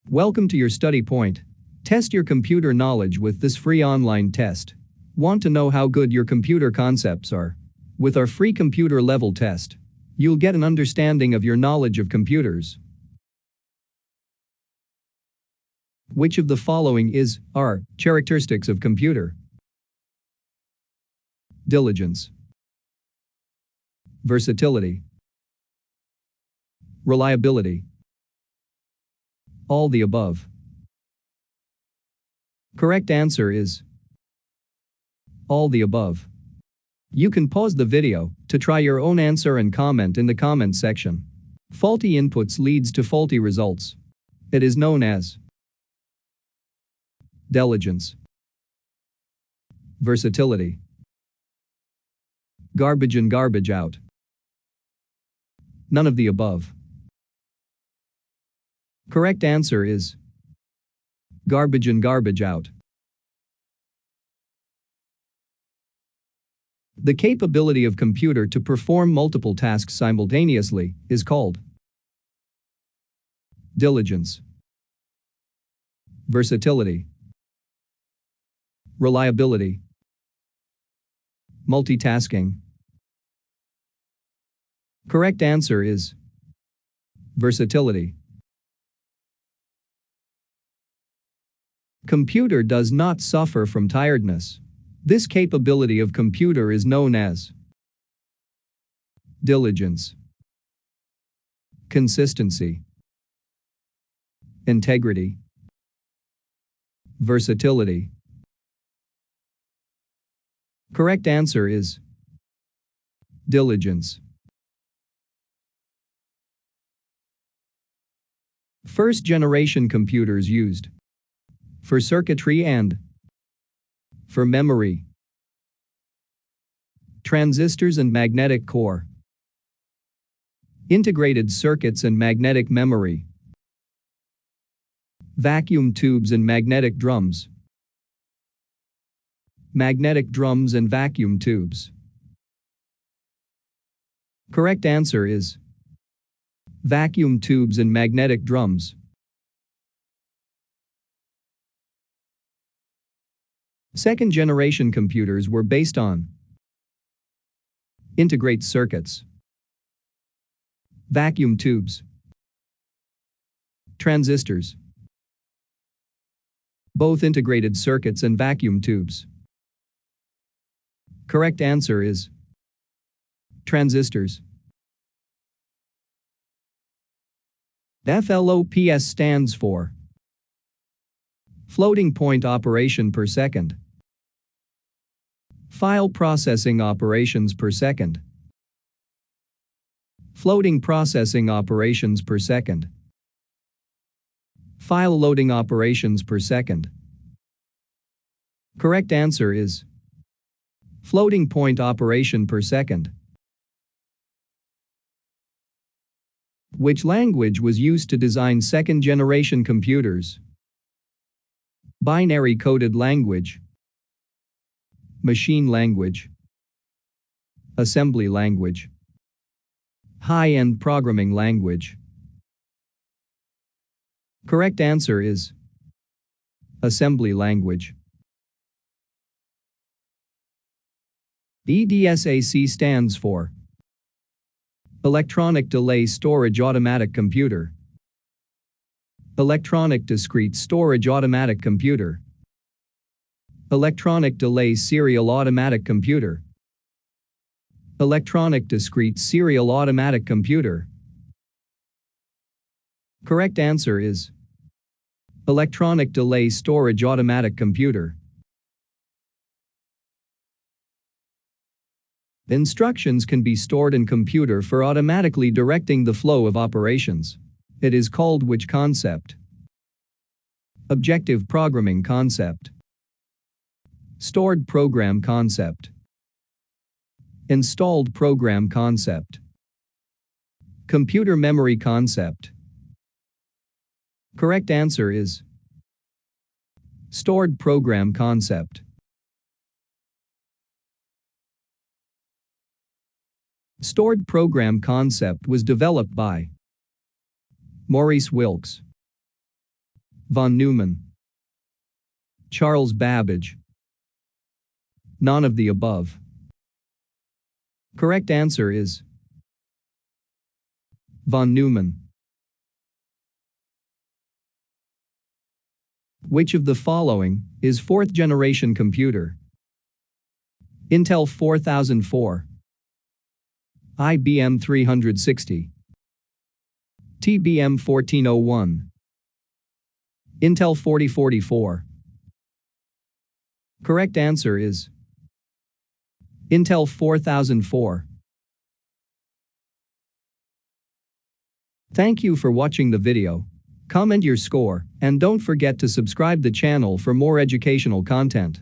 Welcome to your study point. Test your computer knowledge with this free online test. Want to know how good your computer concepts are? With our free computer level test, you'll get an understanding of your knowledge of computers. Which of the following are characteristics of computer? Diligence, versatility, reliability. All the above. Correct answer is all the above. You can pause the video to try your own answer and comment in the comment section. Faulty inputs leads to faulty results. It is known as diligence, versatility, garbage in, garbage out. None of the above. Correct answer is garbage in, garbage out. The capability of computer to perform multiple tasks simultaneously is called diligence, versatility, reliability, multitasking. Correct answer is versatility. Computer does not suffer from tiredness. This capability of computer is known as diligence, consistency, integrity, versatility. Correct answer is diligence. First generation computers used for circuitry and for memory, transistors and magnetic core, integrated circuits and magnetic memory, vacuum tubes and magnetic drums, magnetic drums and vacuum tubes. Correct answer is vacuum tubes and magnetic drums. Second generation computers were based on integrated circuits, vacuum tubes, transistors, both integrated circuits and vacuum tubes. Correct answer is transistors. FLOPS stands for floating point operation per second, file processing operations per second, floating processing operations per second, file loading operations per second. Correct answer is floating point operation per second. Which language was used to design second generation computers? Binary coded language, machine language, assembly language, high-end programming language. Correct answer is assembly language. EDSAC stands for Electronic Delay Storage Automatic Computer, Electronic Discrete Storage Automatic Computer, Electronic Delay Serial Automatic Computer, Electronic Discrete Serial Automatic Computer. Correct answer is Electronic Delay Storage Automatic Computer. Instructions can be stored in computer for automatically directing the flow of operations. It is called which concept? Objective programming concept, stored program concept, installed program concept, computer memory concept. Correct answer is stored program concept. Stored program concept was developed by Maurice Wilkes, Von Neumann. Charles Babbage. None of the above. Correct answer is Von Neumann. Which of the following is fourth-generation computer? Intel 4004, IBM 360, TBM 1401, Intel 4044. Correct answer is Intel 4004. Thank you for watching the video. Comment your score and don't forget to subscribe the channel for more educational content.